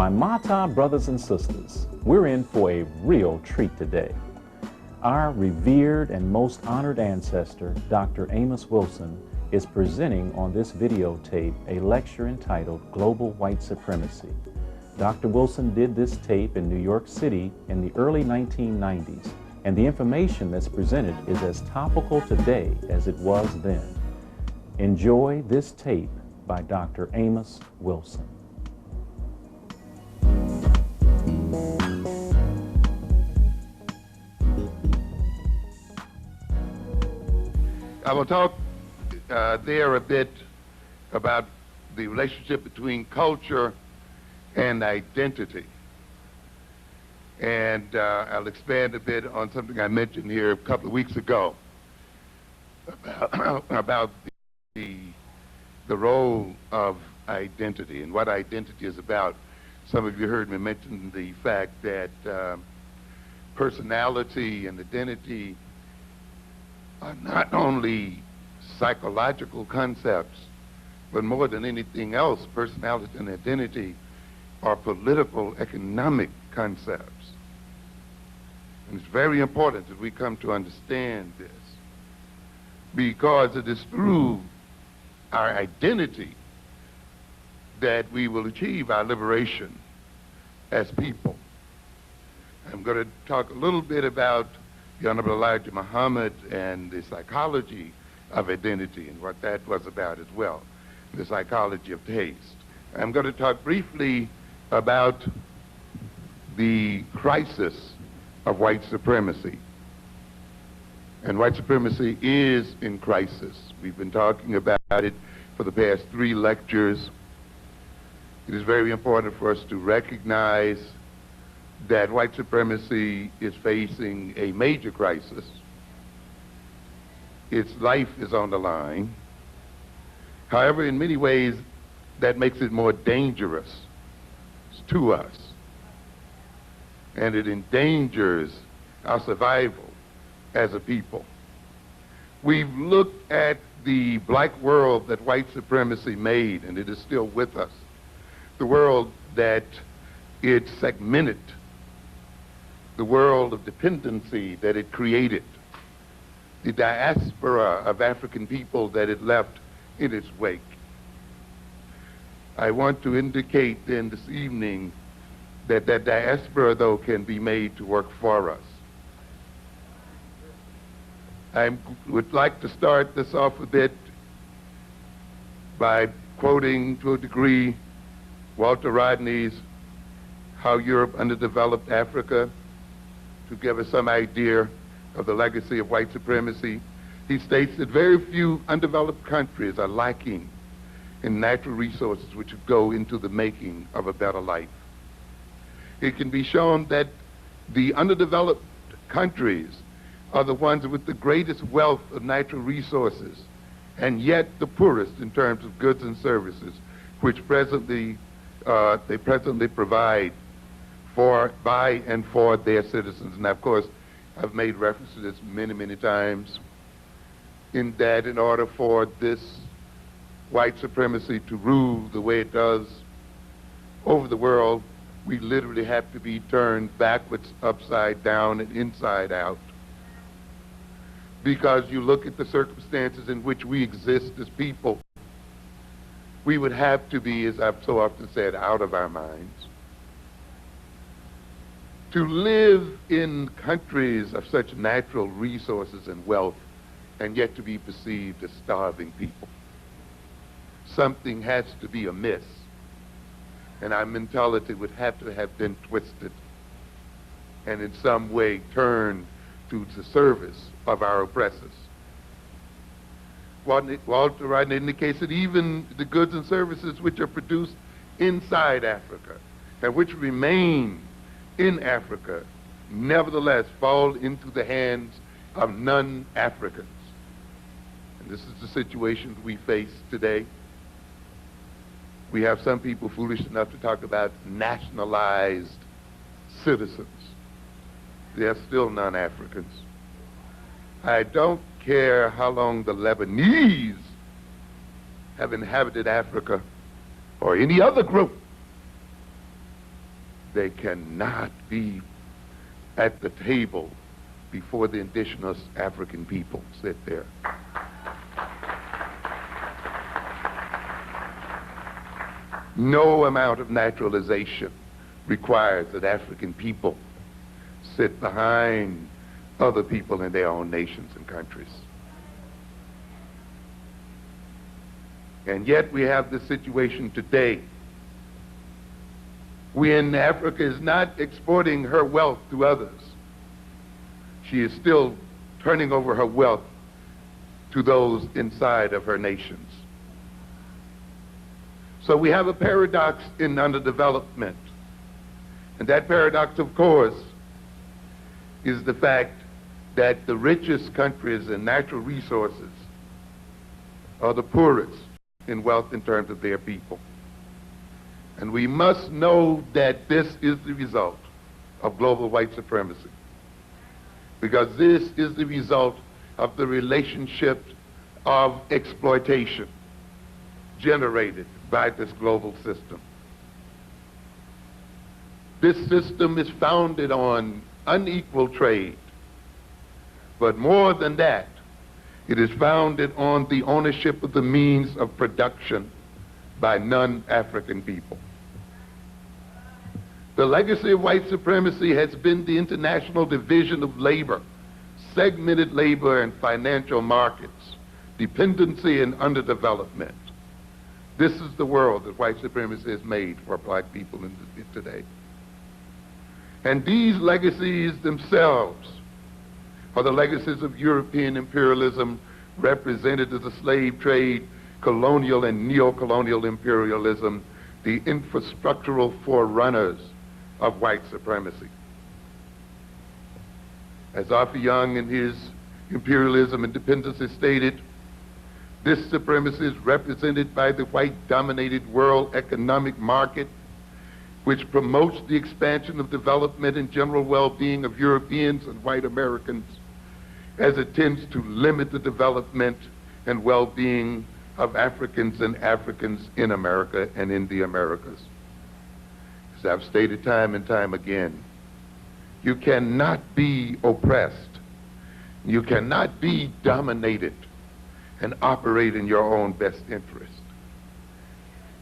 My Mata brothers and sisters, we're in for a real treat today. Our revered and most honored ancestor, Dr. Amos Wilson, is presenting on this videotape a lecture entitled Global White Supremacy. Dr. Wilson did this tape in New York City in the early 1990s, and the information that's presented is as topical today as it was then. Enjoy this tape by Dr. Amos Wilson. I will talk there a bit about the relationship between culture and identity. And I'll expand a bit on something I mentioned here a couple of weeks ago about the role of identity and what identity is about. Some of you heard me mention the fact that personality and identity are not only psychological concepts, but more than anything else, personality and identity are political, economic concepts. And it's very important that we come to understand this, because it is through our identity that we will achieve our liberation as people. I'm going to talk a little bit about the Honorable Elijah Muhammad and the psychology of identity and what that was about as well, the psychology of taste. I'm going to talk briefly about the crisis of white supremacy. And white supremacy is in crisis. We've been talking about it for the past 3 lectures. It is very important for us to recognize that white supremacy is facing a major crisis. Its life is on the line. However, in many ways, that makes it more dangerous to us. And it endangers our survival as a people. We've looked at the black world that white supremacy made, and it is still with us. The world that it segmented, the world of dependency that it created, the diaspora of African people that it left in its wake. I want to indicate then this evening that that diaspora, though, can be made to work for us. I would like to start this off a bit by quoting to a degree Walter Rodney's How Europe Underdeveloped Africa, to give us some idea of the legacy of white supremacy. He states that very few undeveloped countries are lacking in natural resources which go into the making of a better life. It can be shown that the underdeveloped countries are the ones with the greatest wealth of natural resources, and yet the poorest in terms of goods and services, which they presently provide by and for their citizens. And of course, I've made reference to this many, many times, in that in order for this white supremacy to rule the way it does over the world, we literally have to be turned backwards, upside down, and inside out. Because you look at the circumstances in which we exist as people, we would have to be, as I've so often said, out of our minds. To live in countries of such natural resources and wealth, and yet to be perceived as starving people. Something has to be amiss, and our mentality would have to have been twisted and in some way turned to the service of our oppressors. Walter Rodney indicates that even the goods and services which are produced inside Africa and which remain in Africa nevertheless fall into the hands of non-Africans. And this is the situation we face today. We have some people foolish enough to talk about nationalized citizens. They're still non-Africans. I don't care how long the Lebanese have inhabited Africa or any other group. They cannot be at the table before the indigenous African people sit there. No amount of naturalization requires that African people sit behind other people in their own nations and countries. And yet we have this situation today when Africa is not exporting her wealth to others. She is still turning over her wealth to those inside of her nations. So we have a paradox in underdevelopment. And that paradox, of course, is the fact that the richest countries in natural resources are the poorest in wealth in terms of their people. And we must know that this is the result of global white supremacy, because this is the result of the relationship of exploitation generated by this global system. This system is founded on unequal trade, but more than that, it is founded on the ownership of the means of production by non-African people. The legacy of white supremacy has been the international division of labor, segmented labor and financial markets, dependency and underdevelopment. This is the world that white supremacy has made for black people today. And these legacies themselves are the legacies of European imperialism represented as the slave trade, colonial and neo-colonial imperialism, the infrastructural forerunners of white supremacy. As Arthur Young in his Imperialism and Dependency stated, this supremacy is represented by the white-dominated world economic market, which promotes the expansion of development and general well-being of Europeans and white Americans, as it tends to limit the development and well-being of Africans and Africans in America and in the Americas. As I've stated time and time again, you cannot be oppressed, you cannot be dominated and operate in your own best interest.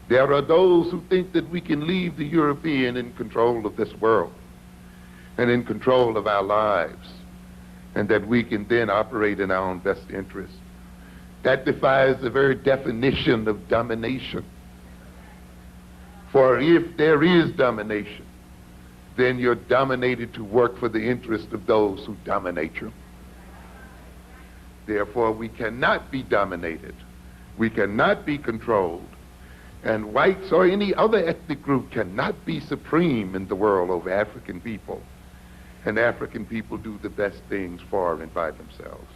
There are those who think that we can leave the European in control of this world and in control of our lives, and that we can then operate in our own best interest. That defies the very definition of domination. For if there is domination, then you're dominated to work for the interest of those who dominate you. Therefore, we cannot be dominated. We cannot be controlled. And whites or any other ethnic group cannot be supreme in the world over African people. And African people do the best things for and by themselves.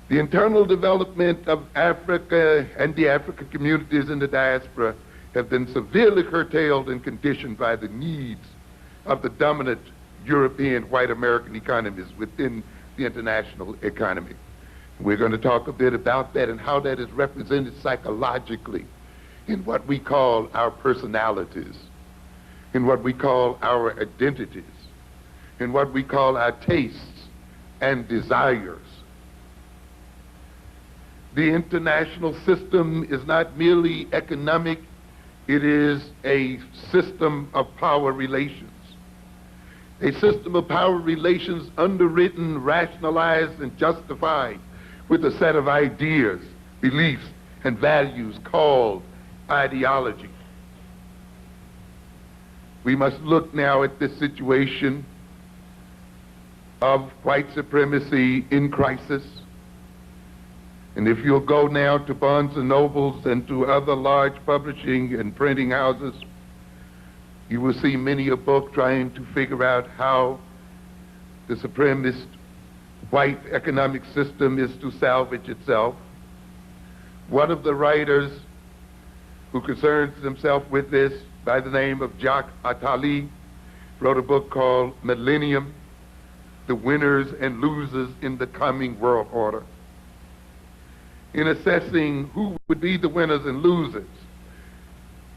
The internal development of Africa and the African communities in the diaspora have been severely curtailed and conditioned by the needs of the dominant European white American economies within the international economy. We're going to talk a bit about that and how that is represented psychologically in what we call our personalities, in what we call our identities, in what we call our tastes and desires. The international system is not merely economic, it is a system of power relations. A system of power relations underwritten, rationalized, and justified with a set of ideas, beliefs, and values called ideology. We must look now at this situation of white supremacy in crisis. And if you'll go now to Barnes & Nobles and to other large publishing and printing houses, you will see many a book trying to figure out how the supremacist white economic system is to salvage itself. One of the writers who concerns himself with this, by the name of Jacques Attali, wrote a book called Millennium, The Winners and Losers in the Coming World Order. In assessing who would be the winners and losers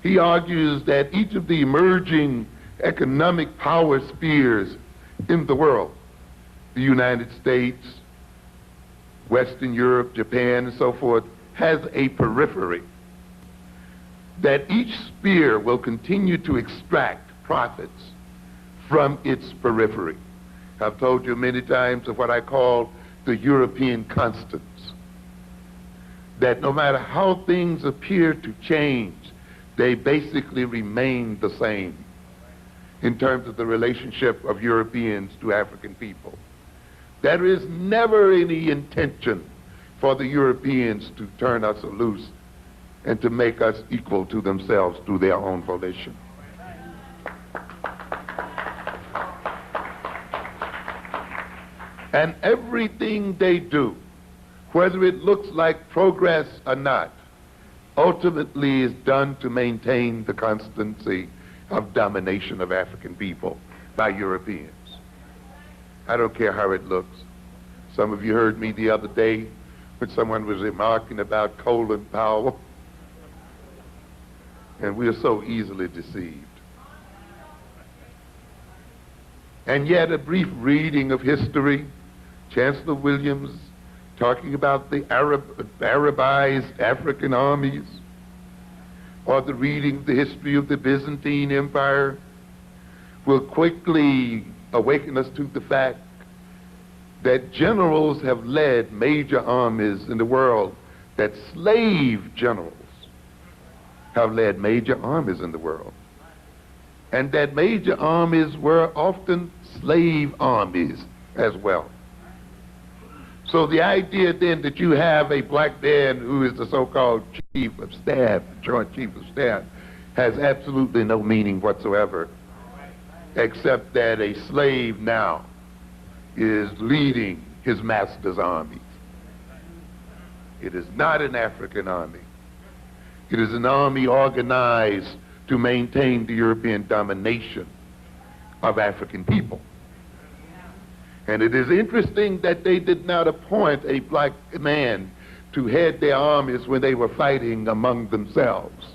He argues that each of the emerging economic power spheres in the world, the United States, Western Europe, Japan, and so forth, has a periphery. That each sphere will continue to extract profits from its periphery. I've told you many times of what I call the European constants. That no matter how things appear to change, they basically remain the same in terms of the relationship of Europeans to African people. There is never any intention for the Europeans to turn us loose and to make us equal to themselves through their own volition. And everything they do, whether it looks like progress or not, ultimately is done to maintain the constancy of domination of African people by Europeans. I don't care how it looks. Some of you heard me the other day when someone was remarking about Colin Powell, and we are so easily deceived. And yet a brief reading of history, Chancellor Williams talking about the Arabized African armies, or the reading of the history of the Byzantine Empire, will quickly awaken us to the fact that generals have led major armies in the world, that slave generals have led major armies in the world, and that major armies were often slave armies as well. So the idea then that you have a black man who is the so-called chief of staff, joint chief of staff, has absolutely no meaning whatsoever, except that a slave now is leading his master's armies. It is not an African army. It is an army organized to maintain the European domination of African people. And it is interesting that they did not appoint a black man to head their armies when they were fighting among themselves.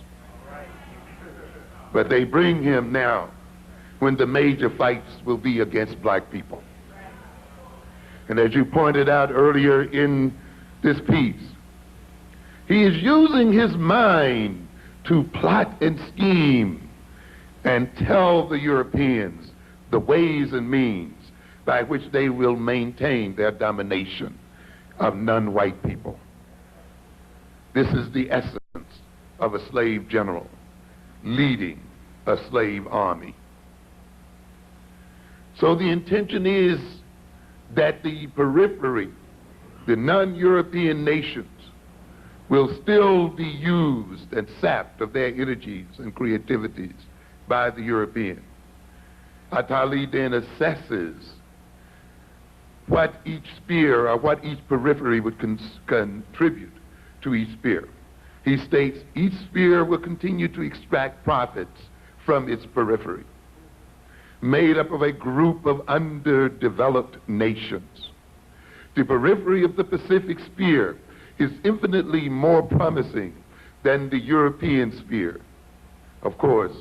But they bring him now when the major fights will be against black people. And as you pointed out earlier in this piece, he is using his mind to plot and scheme and tell the Europeans the ways and means by which they will maintain their domination of non-white people. This is the essence of a slave general leading a slave army. So the intention is that the periphery, the non-European nations, will still be used and sapped of their energies and creativities by the European. Attali then assesses what each sphere or what each periphery would contribute to each sphere. He states each sphere will continue to extract profits from its periphery, made up of a group of underdeveloped nations. The periphery of the Pacific sphere is infinitely more promising than the European sphere. Of course,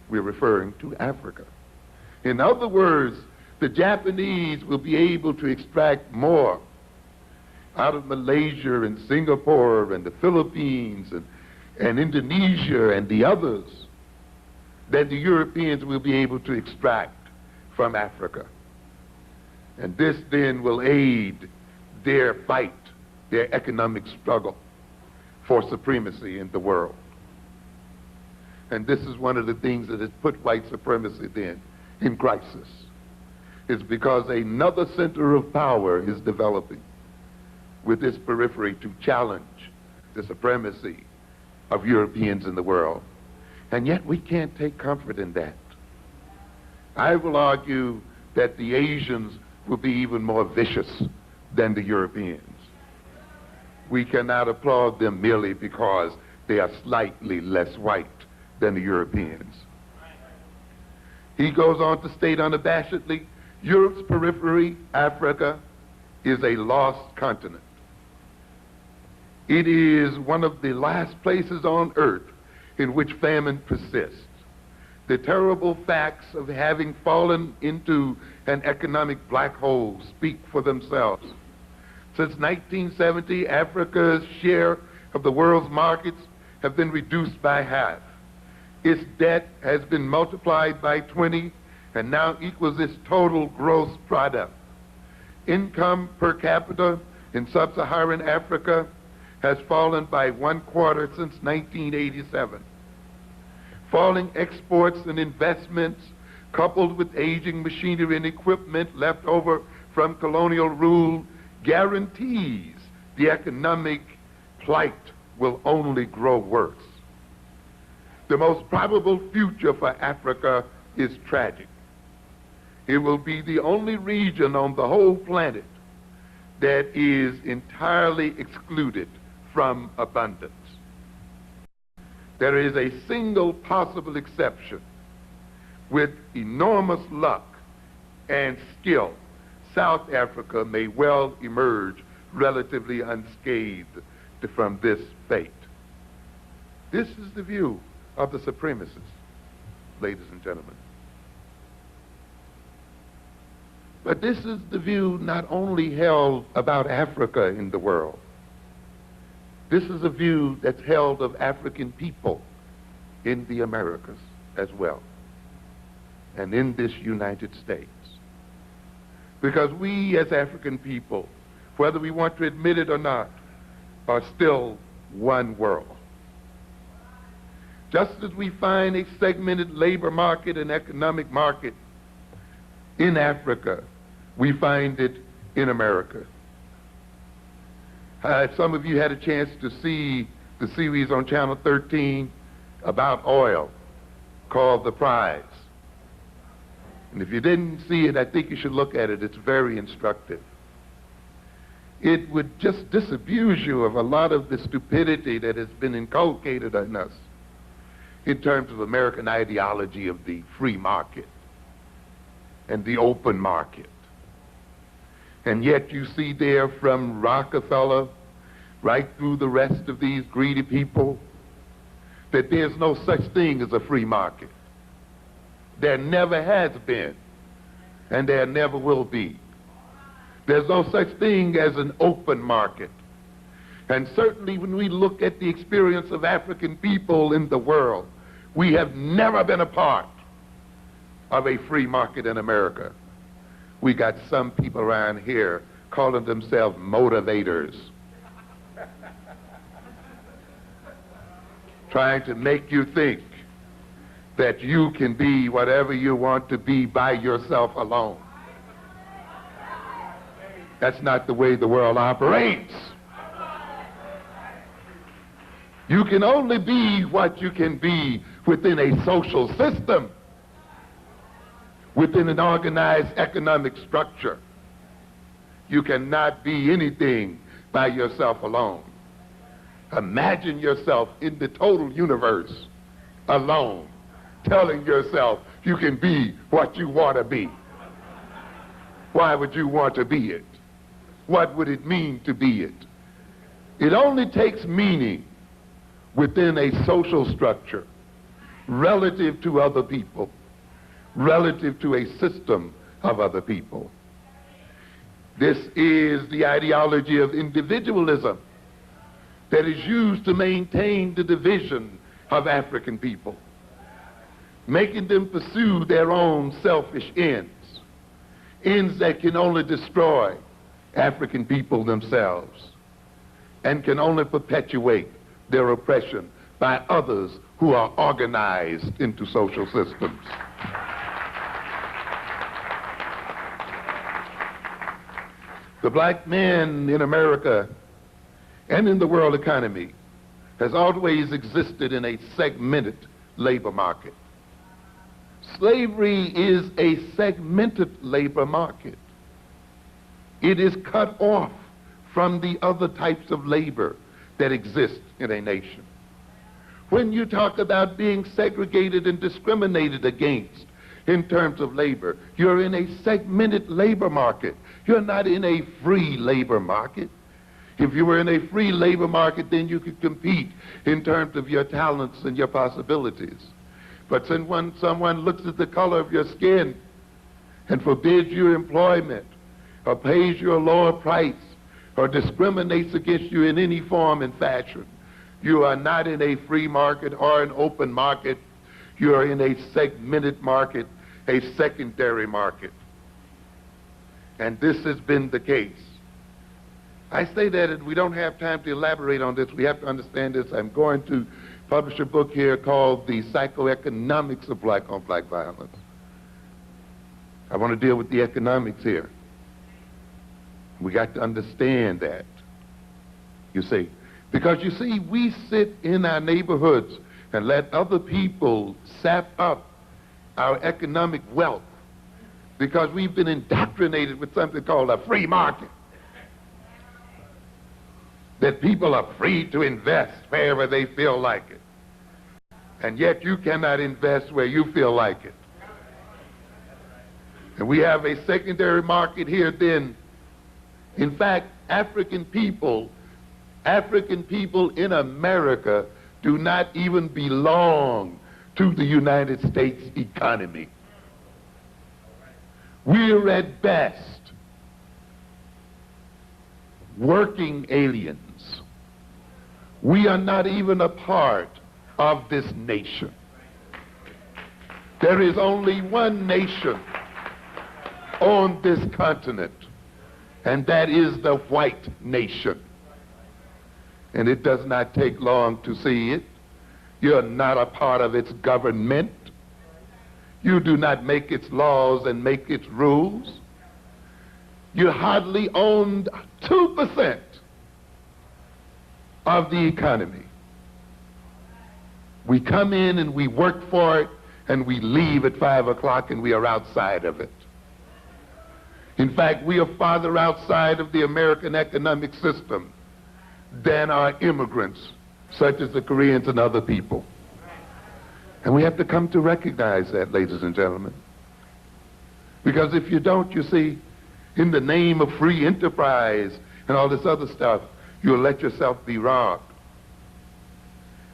we're referring to Africa. In other words, the Japanese will be able to extract more out of Malaysia and Singapore and the Philippines and Indonesia and the others than the Europeans will be able to extract from Africa. And this then will aid their fight, their economic struggle for supremacy in the world. And this is one of the things that has put white supremacy then in crisis. It's because another center of power is developing with this periphery to challenge the supremacy of Europeans in the world. And yet we can't take comfort in that. I will argue that the Asians will be even more vicious than the Europeans. We cannot applaud them merely because they are slightly less white than the Europeans. He goes on to state unabashedly, Europe's periphery, Africa, is a lost continent. It is one of the last places on earth in which famine persists. The terrible facts of having fallen into an economic black hole speak for themselves. Since 1970, Africa's share of the world's markets have been reduced by half. Its debt has been multiplied by 20 and now equals its total gross product. Income per capita in sub-Saharan Africa has fallen by 1/4 since 1987. Falling exports and investments, coupled with aging machinery and equipment left over from colonial rule, guarantees the economic plight will only grow worse. The most probable future for Africa is tragic. It will be the only region on the whole planet that is entirely excluded from abundance. There is a single possible exception. With enormous luck and skill, South Africa may well emerge relatively unscathed from this fate. This is the view of the supremacists, ladies and gentlemen. But this is the view not only held about Africa in the world. This is a view that's held of African people in the Americas as well, and in this United States. Because we as African people, whether we want to admit it or not, are still one world. Just as we find a segmented labor market and economic market in Africa, we find it in America. Some of you had a chance to see the series on Channel 13 about oil called The Prize. And if you didn't see it, I think you should look at it. It's very instructive. It would just disabuse you of a lot of the stupidity that has been inculcated in us in terms of American ideology of the free market and the open market. And yet you see there from Rockefeller right through the rest of these greedy people that there's no such thing as a free market. There never has been, and there never will be. There's no such thing as an open market. And certainly when we look at the experience of African people in the world, we have never been a part of a free market in America. We got some people around here calling themselves motivators, trying to make you think that you can be whatever you want to be by yourself alone. That's not the way the world operates. You can only be what you can be within a social system, within an organized economic structure. You cannot be anything by yourself alone. Imagine yourself in the total universe alone, telling yourself you can be what you want to be. Why would you want to be it? What would it mean to be it? It only takes meaning within a social structure relative to other people, relative to a system of other people. This is the ideology of individualism that is used to maintain the division of African people, making them pursue their own selfish ends, ends that can only destroy African people themselves and can only perpetuate their oppression by others who are organized into social systems. The black man in America and in the world economy has always existed in a segmented labor market. Slavery is a segmented labor market. It is cut off from the other types of labor that exist in a nation. When you talk about being segregated and discriminated against in terms of labor, you're in a segmented labor market. You're not in a free labor market. If you were in a free labor market, then you could compete in terms of your talents and your possibilities. But when someone looks at the color of your skin and forbids your employment, or pays you a lower price, or discriminates against you in any form and fashion, you are not in a free market or an open market. You are in a segmented market, a secondary market. And this has been the case. I say that, and we don't have time to elaborate on this. We have to understand this. I'm going to publish a book here called The Psychoeconomics of Black-on-Black Violence. I want to deal with the economics here. We got to understand that, you see. Because, you see, we sit in our neighborhoods and let other people sap up our economic wealth because we've been indoctrinated with something called a free market. That people are free to invest wherever they feel like it. And yet you cannot invest where you feel like it. And we have a secondary market here then. In fact, African people in America do not even belong to the United States economy. We're at best working aliens. We are not even a part of this nation. There is only one nation on this continent, and that is the white nation. And it does not take long to see it. You're not a part of its government. You do not make its laws and make its rules. You hardly own 2% of the economy. We come in and we work for it, and we leave at 5 o'clock and we are outside of it. In fact, we are farther outside of the American economic system than are immigrants, such as the Koreans and other people. And we have to come to recognize that, ladies and gentlemen. Because if you don't, you see, in the name of free enterprise and all this other stuff, you'll let yourself be robbed.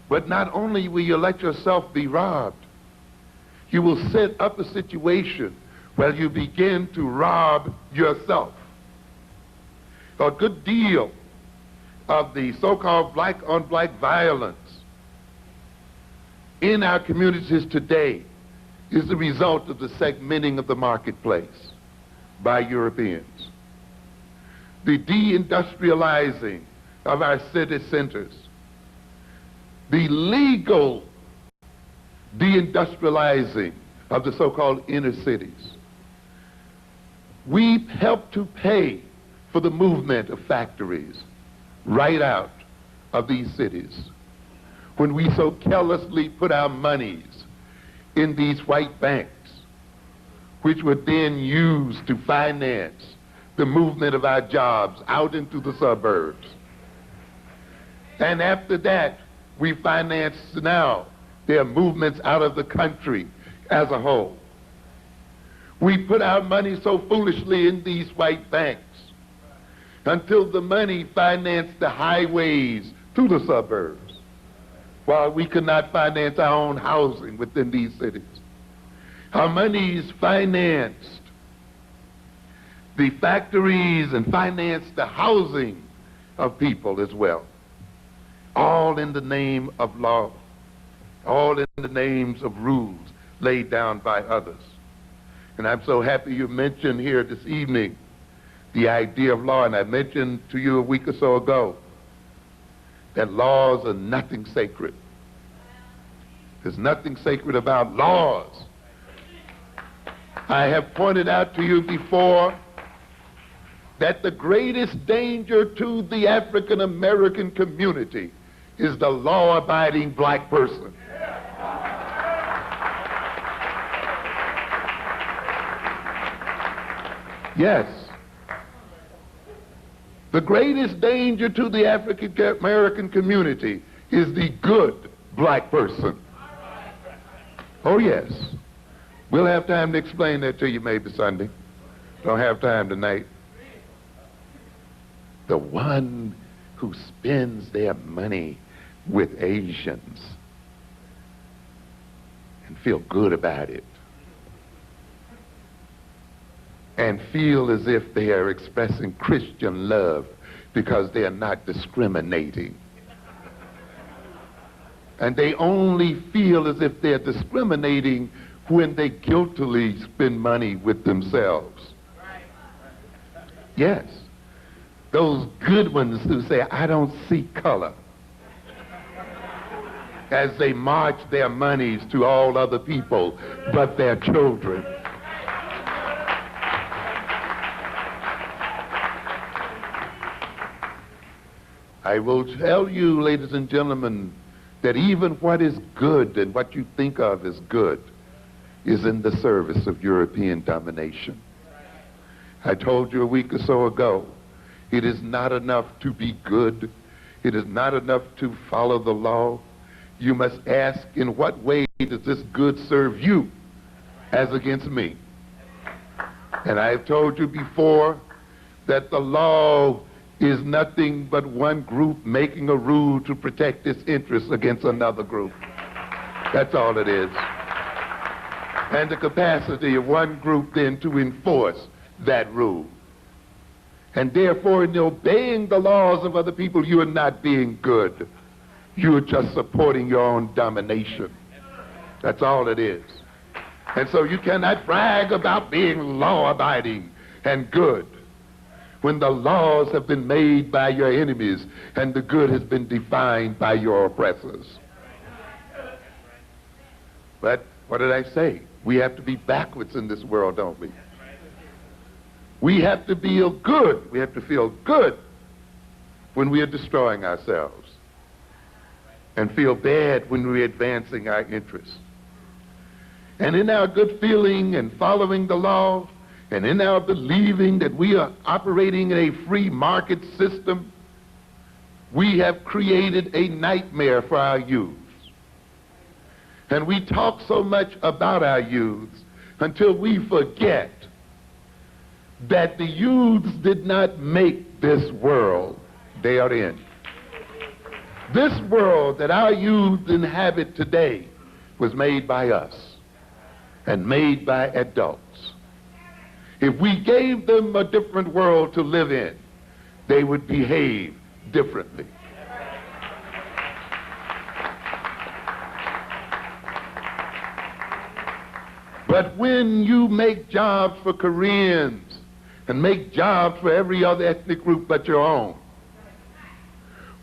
But not only will you let yourself be robbed, you will set up a situation where you begin to rob yourself. A good deal of the so-called black-on-black violence in our communities today is the result of the segmenting of the marketplace by Europeans. The deindustrializing of our city centers. The legal deindustrializing of the so-called inner cities. We help to pay for the movement of factories right out of these cities. When we so carelessly put our monies in these white banks, which were then used to finance the movement of our jobs out into the suburbs. And after that, we finance now their movements out of the country as a whole. We put our money so foolishly in these white banks until the money financed the highways to the suburbs, while we could not finance our own housing within these cities. Our monies financed the factories and financed the housing of people as well, all in the name of law, all in the names of rules laid down by others. And I'm so happy you mentioned here this evening the idea of law, and I mentioned to you a week or so ago that laws are nothing sacred. There's nothing sacred about laws. I have pointed out to you before that the greatest danger to the African American community is the law-abiding black person. Yes. The greatest danger to the African American community is the good black person. Oh, yes. We'll have time to explain that to you maybe Sunday. Don't have time tonight. The one who spends their money with Asians and feel good about it and feel as if they are expressing Christian love because they are not discriminating. And they only feel as if they're discriminating when they guiltily spend money with themselves. Yes. Those good ones who say, I don't see color, as they march their monies to all other people but their children. I will tell you, ladies and gentlemen, that even what is good and what you think of as good is in the service of European domination. I told you a week or so ago, it is not enough to be good. It is not enough to follow the law. You must ask, in what way does this good serve you as against me? And I have told you before that the law is nothing but one group making a rule to protect its interests against another group. That's all it is. And the capacity of one group then to enforce that rule. And therefore, in obeying the laws of other people, you are not being good. You are just supporting your own domination. That's all it is. And so you cannot brag about being law-abiding and good when the laws have been made by your enemies and the good has been defined by your oppressors. But what did I say? We have to be backwards in this world, don't we? We have to feel good. We have to feel good when we are destroying ourselves, and feel bad when we're advancing our interests. And in our good feeling and following the law, and in our believing that we are operating in a free market system, we have created a nightmare for our youth. And we talk so much about our youths until we forget that the youths did not make this world they are in. This world that our youth inhabit today was made by us and made by adults. If we gave them a different world to live in, they would behave differently. But when you make jobs for Koreans and make jobs for every other ethnic group but your own,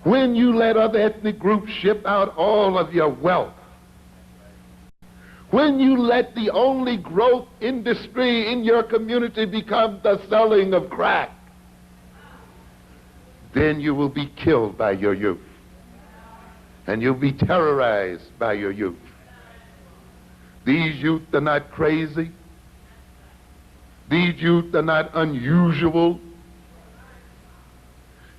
when you let other ethnic groups ship out all of your wealth, when you let the only growth industry in your community become the selling of crack, then you will be killed by your youth. And you'll be terrorized by your youth. These youth are not crazy. These youth are not unusual.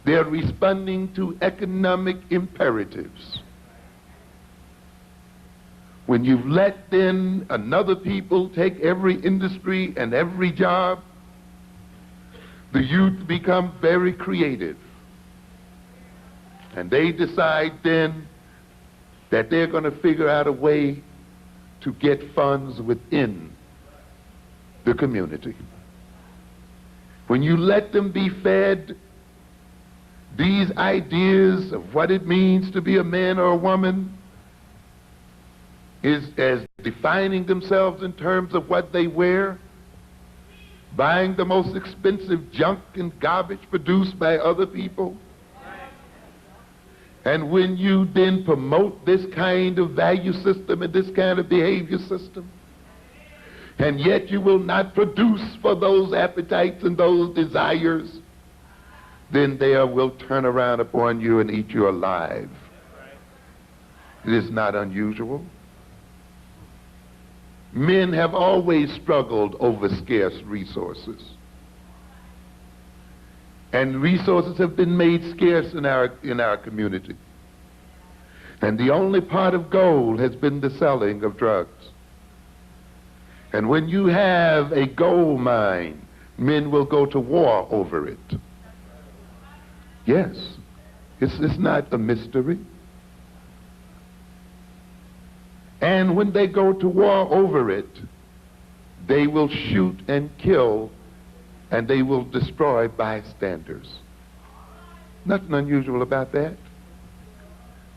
They're responding to economic imperatives. When you let then another people take every industry and every job, the youth become very creative. And they decide then that they're going to figure out a way to get funds within the community. When you let them be fed these ideas of what it means to be a man or a woman, is as defining themselves in terms of what they wear, buying the most expensive junk and garbage produced by other people. And when you then promote this kind of value system and this kind of behavior system, and yet you will not produce for those appetites and those desires, then they will turn around upon you and eat you alive. It is not unusual. Men have always struggled over scarce resources. And resources have been made scarce in our community. And the only pot of gold has been the selling of drugs. And when you have a gold mine, men will go to war over it. Yes, It's not a mystery. And when they go to war over it, they will shoot and kill, and they will destroy bystanders. Nothing unusual about that.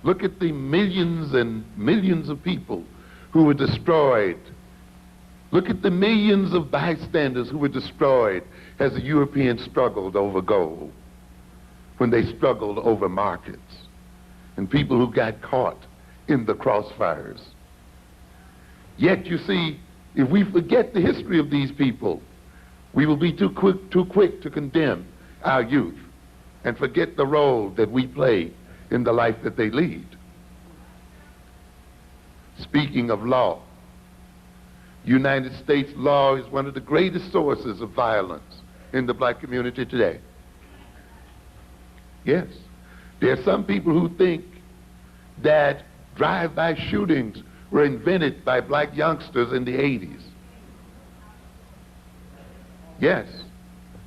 Look at the millions and millions of people who were destroyed. Look at the millions of bystanders who were destroyed as the Europeans struggled over gold, when they struggled over markets, and people who got caught in the crossfires. Yet, you see, if we forget the history of these people, we will be too quick to condemn our youth and forget the role that we play in the life that they lead. Speaking of law, United States law is one of the greatest sources of violence in the black community today. Yes, there are some people who think that drive-by shootings were invented by black youngsters in the 80s. Yes,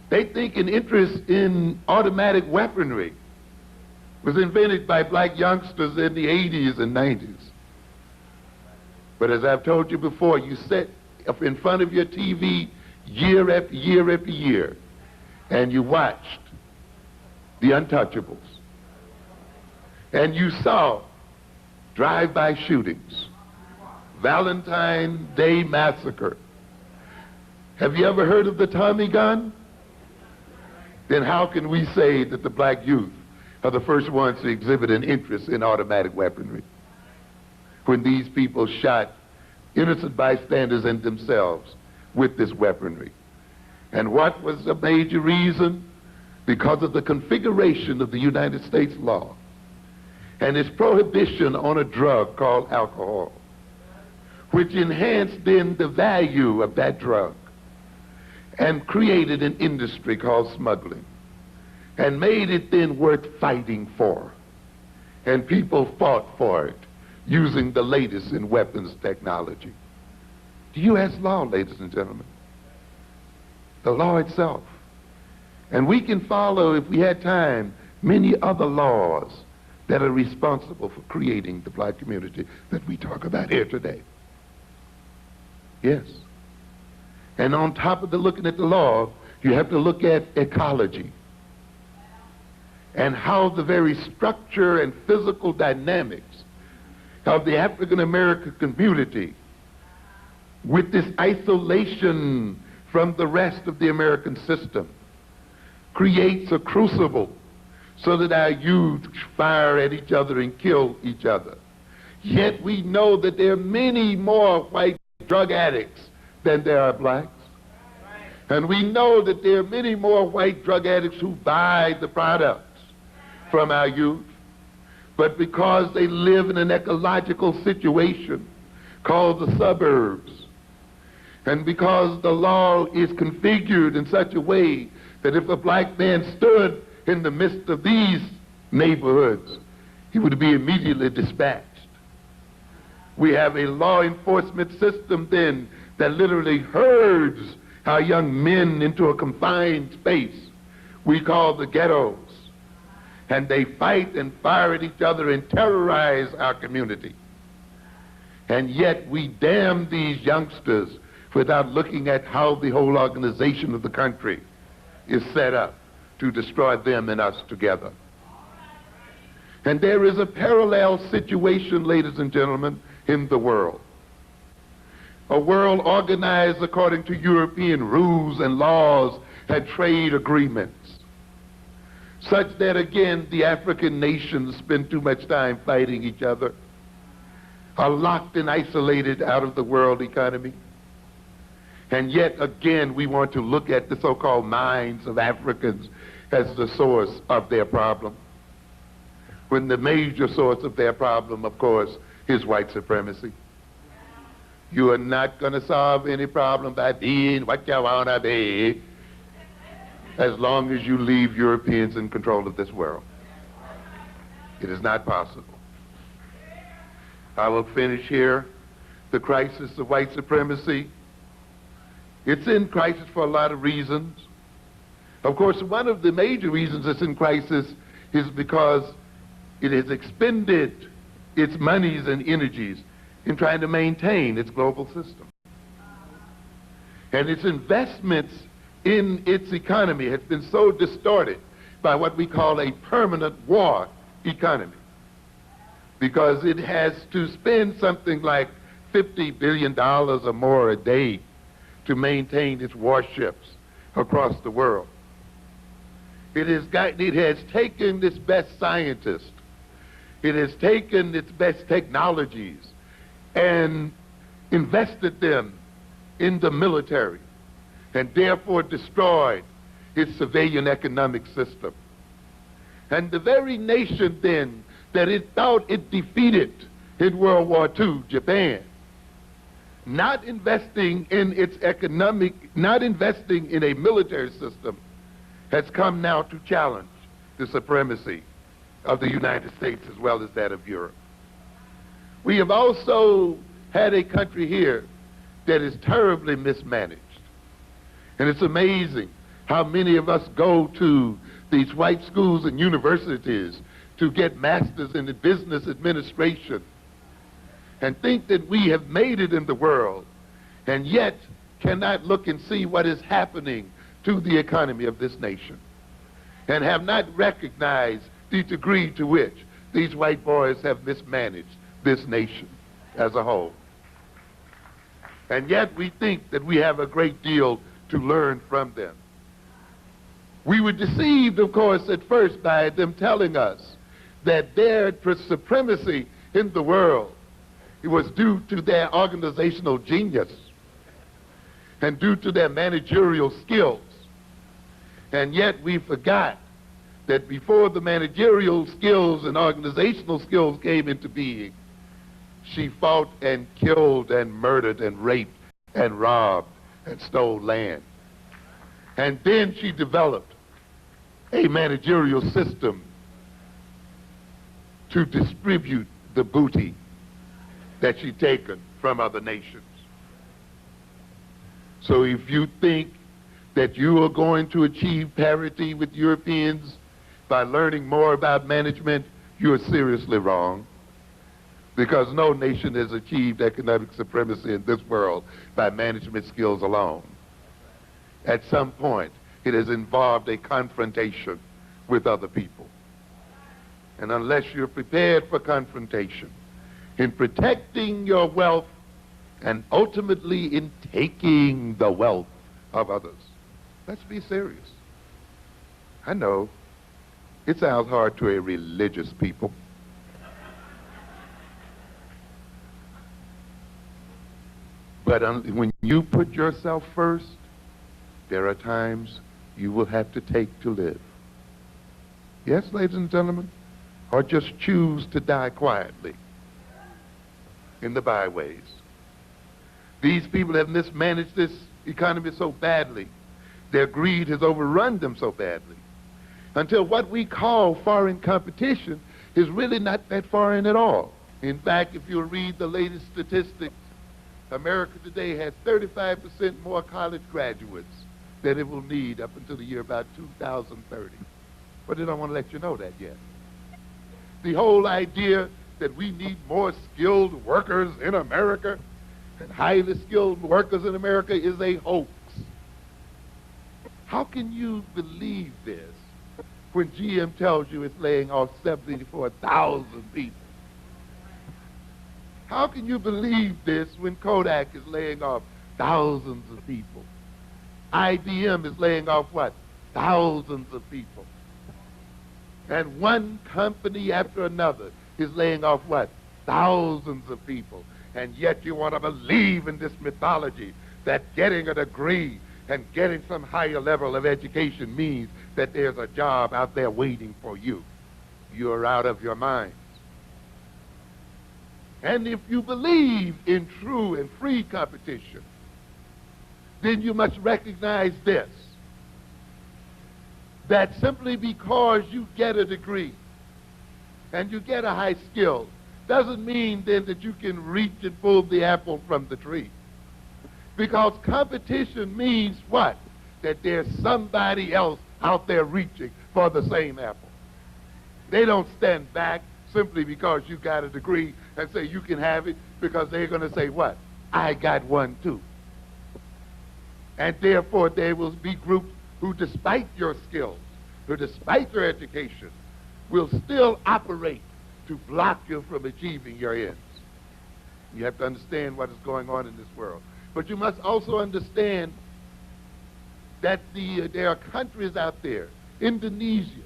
they think an interest in automatic weaponry was invented by black youngsters in the 80s and 90s. But as I've told you before, you sit up in front of your TV year after year after year, and you watched The Untouchables, and you saw drive-by shootings, Valentine's Day Massacre. Have you ever heard of the Tommy gun? Then how can we say that the black youth are the first ones to exhibit an interest in automatic weaponry, when these people shot innocent bystanders and themselves with this weaponry? And what was the major reason? Because of the configuration of the United States law and its prohibition on a drug called alcohol, which enhanced then the value of that drug and created an industry called smuggling and made it then worth fighting for. And people fought for it using the latest in weapons technology. The U.S. law, ladies and gentlemen, the law itself. And we can follow, if we had time, many other laws that are responsible for creating the black community that we talk about here today. Yes. And on top of looking at the law, you have to look at ecology and how the very structure and physical dynamics of the African American community, with this isolation from the rest of the American system, creates a crucible so that our youth fire at each other and kill each other. Yet we know that there are many more white drug addicts than there are blacks. And we know that there are many more white drug addicts who buy the products from our youth. But because they live in an ecological situation called the suburbs, and because the law is configured in such a way that if a black man stood in the midst of these neighborhoods, he would be immediately dispatched. We have a law enforcement system then that literally herds our young men into a confined space we call the ghettos. And they fight and fire at each other and terrorize our community. And yet we damn these youngsters without looking at how the whole organization of the country is set up to destroy them and us together. And there is a parallel situation, ladies and gentlemen, in the world. A world organized according to European rules and laws and trade agreements, such that, again, the African nations spend too much time fighting each other, are locked and isolated out of the world economy. And yet, again, we want to look at the so-called minds of Africans as the source of their problem, when the major source of their problem, of course, is white supremacy. You are not going to solve any problem by being what you want to be as long as you leave Europeans in control of this world. It is not possible. I will finish here. The crisis of white supremacy, it's in crisis for a lot of reasons. Of course, one of the major reasons it's in crisis is because It has expended its monies and energies in trying to maintain its global system. And its investments in its economy has been so distorted by what we call a permanent war economy, because it has to spend something like $50 billion or more a day to maintain its warships across the world. It has taken its best scientists, it has taken its best technologies and invested them in the military, and therefore destroyed its civilian economic system. And the very nation then that it thought it defeated in World War II, Japan, not investing in its economic, not investing in a military system, has come now to challenge the supremacy of the United States as well as that of Europe. We have also had a country here that is terribly mismanaged. And it's amazing how many of us go to these white schools and universities to get masters in the business administration and think that we have made it in the world, and yet cannot look and see what is happening to the economy of this nation, and have not recognized the degree to which these white boys have mismanaged this nation as a whole. And yet we think that we have a great deal to learn from them. We were deceived, of course, at first by them telling us that their supremacy in the world, it was due to their organizational genius and due to their managerial skills. And yet we forgot that before the managerial skills and organizational skills came into being, she fought and killed and murdered and raped and robbed and stole land. And then she developed a managerial system to distribute the booty that she'd taken from other nations. So if you think that you are going to achieve parity with Europeans by learning more about management, you are seriously wrong, because no nation has achieved economic supremacy in this world by management skills alone. At some point, it has involved a confrontation with other people. And unless you're prepared for confrontation, in protecting your wealth and ultimately in taking the wealth of others, let's be serious. I know it sounds hard to a religious people, but when you put yourself first, there are times you will have to take to live. Yes, ladies and gentlemen, or just choose to die quietly in the byways. These people have mismanaged this economy so badly, their greed has overrun them so badly, until what we call foreign competition is really not that foreign at all. In fact, if you read the latest statistics, America today has 35% more college graduates than it will need up until the year about 2030. But they don't want to let you know that yet. The whole idea that we need more skilled workers in America and highly skilled workers in America is a hoax. How can you believe this when GM tells you it's laying off 74,000 people? How can you believe this when Kodak is laying off thousands of people? IBM is laying off what? Thousands of people. And one company after another is laying off what? Thousands of people. And yet you want to believe in this mythology that getting a degree and getting some higher level of education means that there's a job out there waiting for you. You're out of your minds. And if you believe in true and free competition, then you must recognize this, that simply because you get a degree and you get a high skill doesn't mean then that you can reach and pull the apple from the tree. Because competition means what? That there's somebody else out there reaching for the same apple. They don't stand back simply because you got a degree and say you can have it, because they're going to say what? I got one too. And therefore there will be groups who, despite your skills, who despite your education, will still operate to block you from achieving your ends. You have to understand what is going on in this world. But you must also understand that there are countries out there, Indonesia,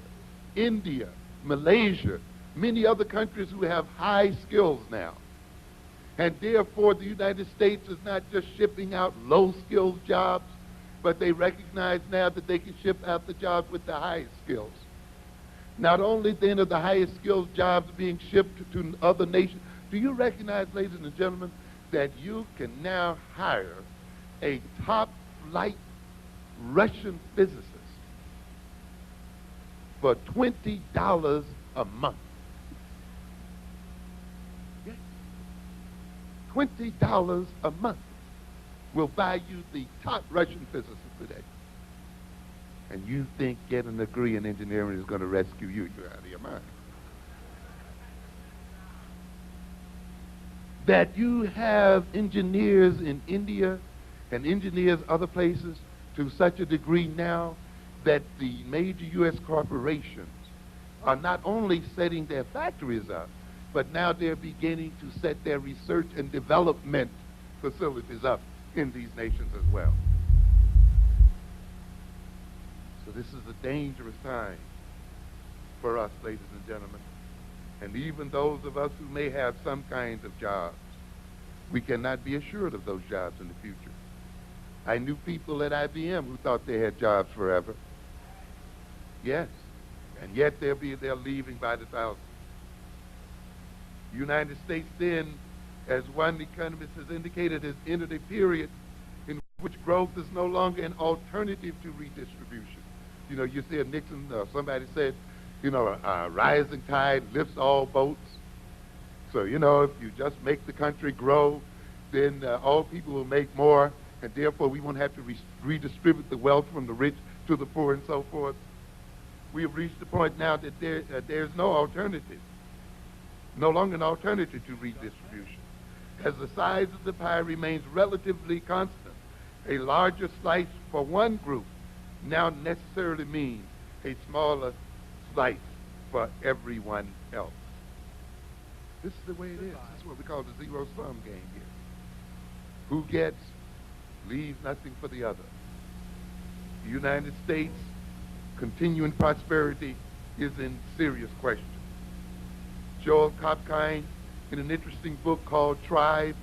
India, Malaysia, many other countries who have high skills now. And therefore the United States is not just shipping out low-skilled jobs, but they recognize now that they can ship out the jobs with the highest skills. Not only then are the highest skilled jobs being shipped to other nations, do you recognize, ladies and gentlemen, that you can now hire a top-flight Russian physicist for $20 a month? Yes. $20 a month will buy you the top Russian physicist today. And you think getting a degree in engineering is going to rescue you? You're out of your mind. That you have engineers in India and engineers other places to such a degree now that the major U.S. corporations are not only setting their factories up, but now they're beginning to set their research and development facilities up in these nations as well. So this is a dangerous time for us, ladies and gentlemen. And even those of us who may have some kinds of jobs, we cannot be assured of those jobs in the future. I knew people at IBM who thought they had jobs forever. Yes, and yet they're leaving by the thousands. The United States then, as one economist has indicated, has entered a period in which growth is no longer an alternative to redistribution. You know, you see a Nixon, somebody said, you know, a rising tide lifts all boats. So, you know, if you just make the country grow, then all people will make more, and therefore we won't have to redistribute the wealth from the rich to the poor and so forth. We have reached the point now that there's no alternative, no longer an alternative to redistribution. As the size of the pie remains relatively constant, a larger slice for one group now necessarily means a smaller slice for everyone else. This is the way it is. This is what we call the zero-sum game here. Who gets leaves nothing for the other. The United States' continuing prosperity is in serious question. Joel Kopkind, in an interesting book called Tribes,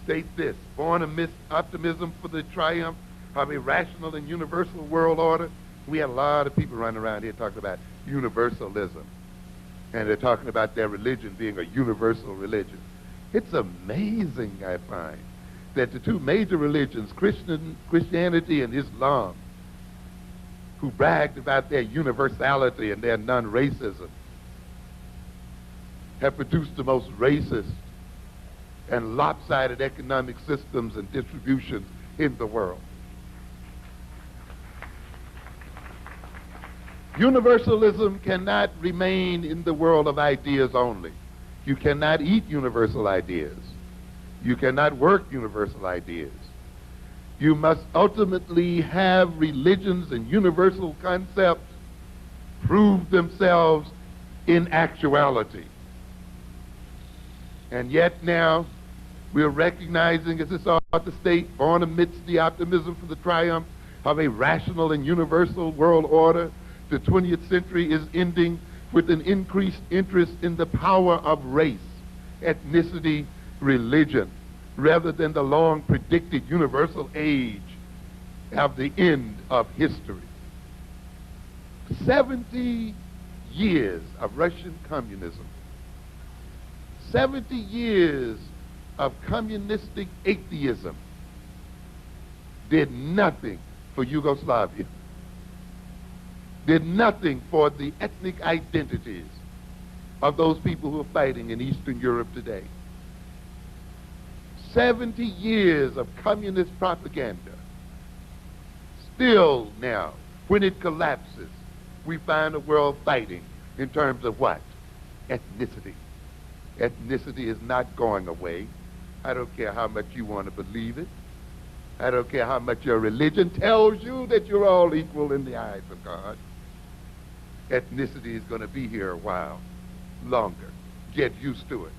states this: born amidst optimism for the triumph of a rational and universal world order. We have a lot of people running around here talking about universalism. And they're talking about their religion being a universal religion. It's amazing, I find, that the two major religions, Christianity and Islam, who bragged about their universality and their non-racism, have produced the most racist and lopsided economic systems and distributions in the world. Universalism cannot remain in the world of ideas only. You cannot eat universal ideas. You cannot work universal ideas. You must ultimately have religions and universal concepts prove themselves in actuality. And yet now, we're recognizing, as this ought to state, born amidst the optimism for the triumph of a rational and universal world order, the 20th century is ending with an increased interest in the power of race, ethnicity, religion, rather than the long predicted universal age of the end of history. 70 years of Russian communism, 70 years of communistic atheism did nothing for Yugoslavia, did nothing for the ethnic identities of those people who are fighting in Eastern Europe today. 70 years of communist propaganda still now, when it collapses, we find the world fighting in terms of what? Ethnicity. Ethnicity is not going away. I don't care how much you want to believe it. I don't care how much your religion tells you that you're all equal in the eyes of God. Ethnicity is going to be here a while longer. Get used to it.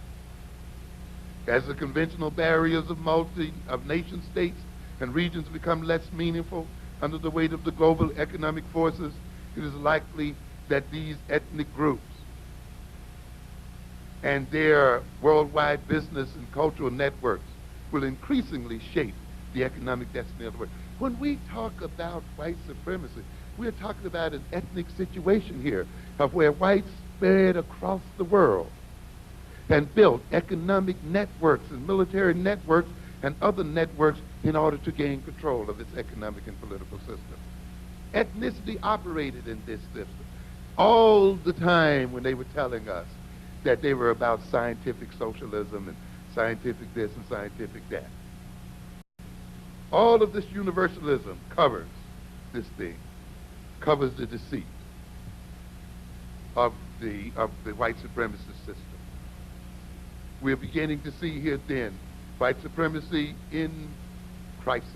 As the conventional barriers of nation states and regions become less meaningful under the weight of the global economic forces, it is likely that these ethnic groups and their worldwide business and cultural networks will increasingly shape the economic destiny of the world. When we talk about white supremacy, we're talking about an ethnic situation here of where whites spread across the world and built economic networks and military networks and other networks in order to gain control of its economic and political system. Ethnicity operated in this system all the time when they were telling us that they were about scientific socialism and scientific this and scientific that. All of this universalism covers this thing, covers the deceit of the white supremacist system. We're beginning to see here then white supremacy in crisis.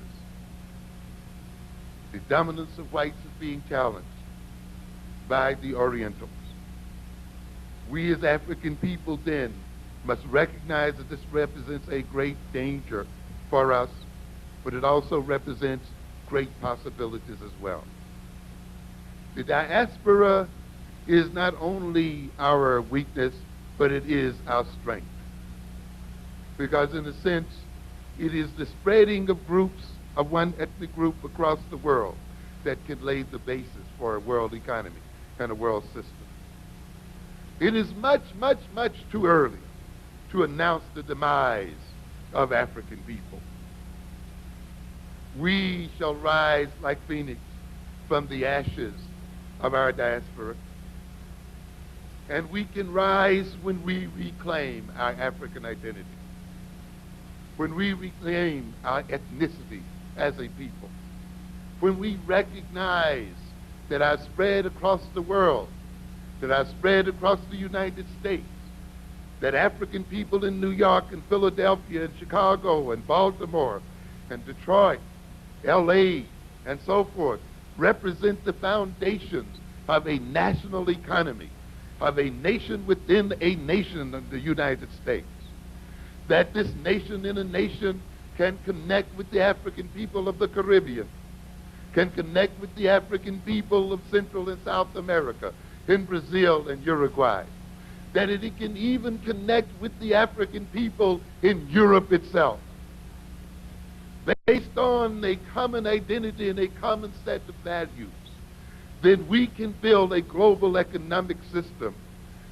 The dominance of whites is being challenged by the Orientals. We as African people then must recognize that this represents a great danger for us, but it also represents great possibilities as well. The diaspora is not only our weakness, but it is our strength. Because in a sense, it is the spreading of groups, of one ethnic group across the world, that can lay the basis for a world economy and a world system. It is much, much, much too early to announce the demise of African people. We shall rise like phoenix from the ashes of our diaspora. And we can rise when we reclaim our African identity, when we reclaim our ethnicity as a people, when we recognize that our spread across the world, that our spread across the United States, that African people in New York and Philadelphia and Chicago and Baltimore and Detroit, LA, and so forth, represent the foundations of a national economy, of a nation within a nation of the United States. That this nation in a nation can connect with the African people of the Caribbean, can connect with the African people of Central and South America, in Brazil and Uruguay, that it can even connect with the African people in Europe itself. Based on a common identity and a common set of values, then we can build a global economic system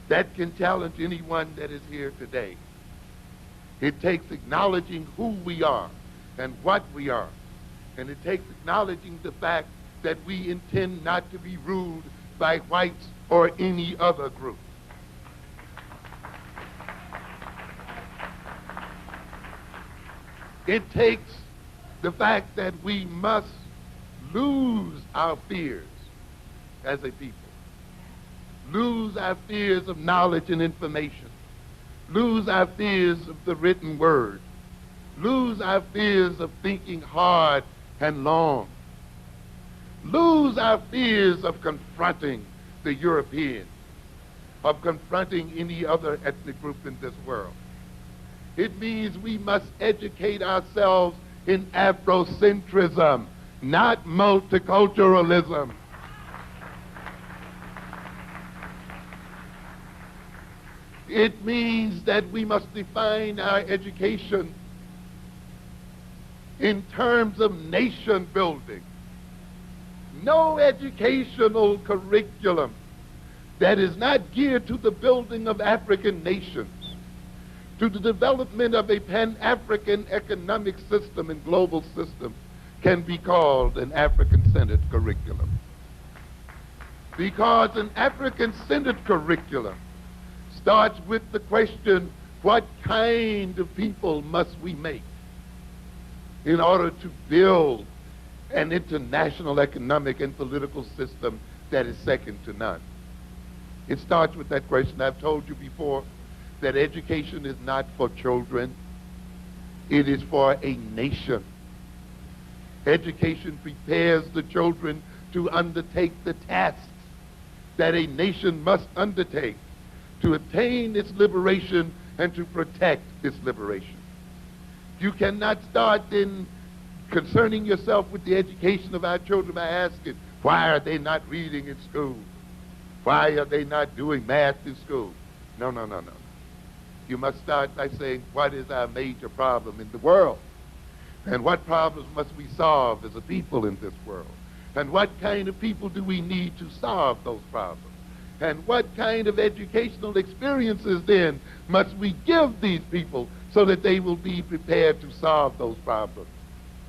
that can challenge anyone that is here today. It takes acknowledging who we are and what we are. And it takes acknowledging the fact that we intend not to be ruled by whites or any other group. It takes the fact that we must lose our fears as a people. Lose our fears of knowledge and information. Lose our fears of the written word. Lose our fears of thinking hard and long. Lose our fears of confronting the European, of confronting any other ethnic group in this world. It means we must educate ourselves in Afrocentrism, not multiculturalism. It means that we must define our education in terms of nation building. No educational curriculum that is not geared to the building of African nations, to the development of a Pan-African economic system and global system, can be called an African-centered curriculum. Because an African-centered curriculum starts with the question, what kind of people must we make in order to build an international economic and political system that is second to none. It starts with that question. I've told you before that education is not for children. It is for a nation. Education prepares the children to undertake the tasks that a nation must undertake to attain its liberation and to protect its liberation. You cannot start then concerning yourself with the education of our children by asking, why are they not reading in school? Why are they not doing math in school? No, no, no, no. You must start by saying, what is our major problem in the world? And what problems must we solve as a people in this world? And what kind of people do we need to solve those problems? And what kind of educational experiences then must we give these people so that they will be prepared to solve those problems?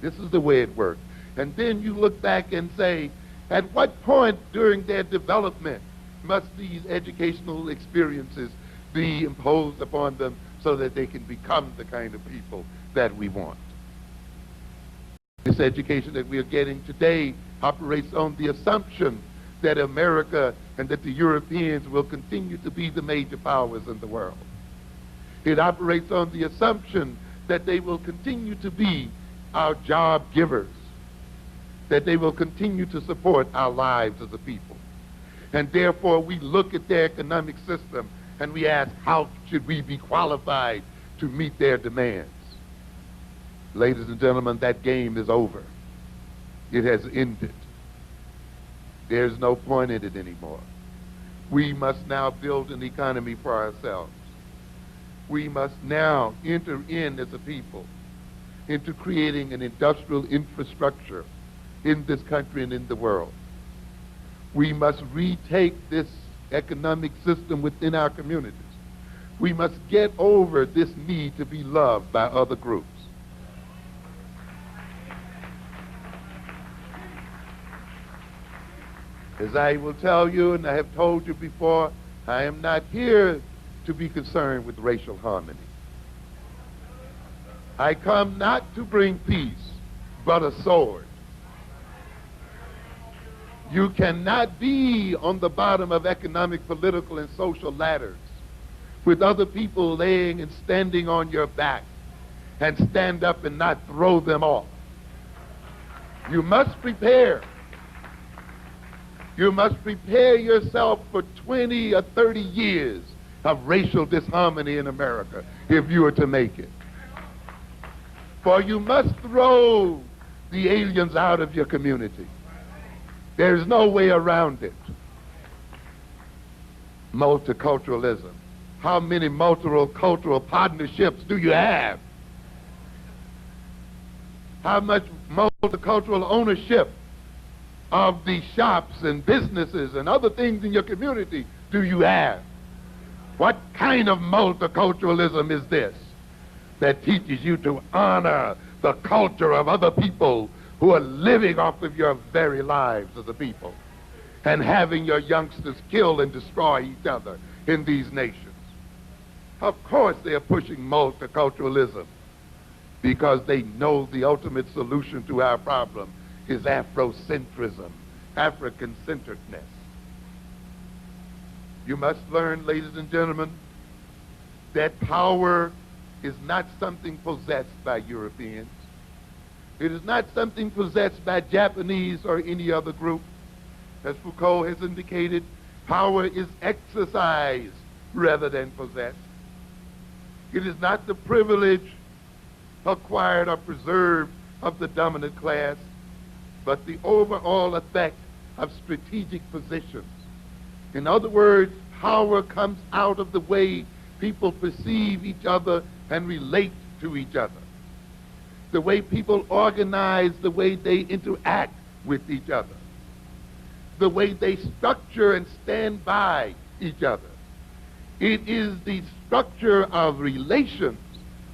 This is the way it works. And then you look back and say, at what point during their development must these educational experiences be imposed upon them so that they can become the kind of people that we want? This education that we are getting today operates on the assumption that America and that the Europeans will continue to be the major powers in the world. It operates on the assumption that they will continue to be our job givers, that they will continue to support our lives as a people. And therefore we look at their economic system and we ask, how should we be qualified to meet their demands? Ladies and gentlemen, that game is over. It has ended. There's no point in it anymore. We must now build an economy for ourselves. We must now enter in as a people into creating an industrial infrastructure in this country and in the world. We must retake this economic system within our communities. We must get over this need to be loved by other groups. As I will tell you, and I have told you before, I am not here to be concerned with racial harmony. I come not to bring peace, but a sword. You cannot be on the bottom of economic, political, and social ladders with other people laying and standing on your back and stand up and not throw them off. You must prepare. You must prepare yourself for 20 or 30 years of racial disharmony in America if you are to make it. For you must throw the aliens out of your community. There's no way around it. Multiculturalism. How many multicultural partnerships do you have? How much multicultural ownership of the shops and businesses and other things in your community do you have? What kind of multiculturalism is this that teaches you to honor the culture of other people who are living off of your very lives as a people and having your youngsters kill and destroy each other in these nations? Of course they are pushing multiculturalism because they know the ultimate solution to our problem is Afrocentrism, African-centeredness. You must learn, ladies and gentlemen, that power is not something possessed by Europeans. It is not something possessed by Japanese or any other group. As Foucault has indicated, power is exercised rather than possessed. It is not the privilege acquired or preserved of the dominant class, but the overall effect of strategic positions. In other words, power comes out of the way people perceive each other and relate to each other. The way people organize, the way they interact with each other. The way they structure and stand by each other. It is the structure of relations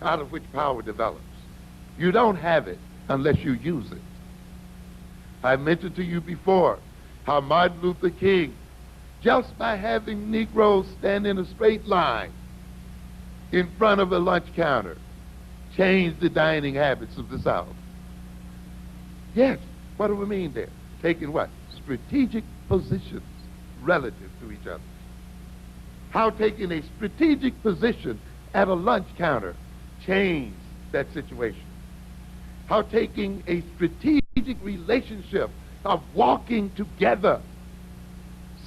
out of which power develops. You don't have it unless you use it. I mentioned to you before how Martin Luther King, just by having Negroes stand in a straight line in front of a lunch counter, changed the dining habits of the South. Yes, what do we mean there? Taking what? Strategic positions relative to each other. How taking a strategic position at a lunch counter changed that situation. How taking a strategic relationship of walking together,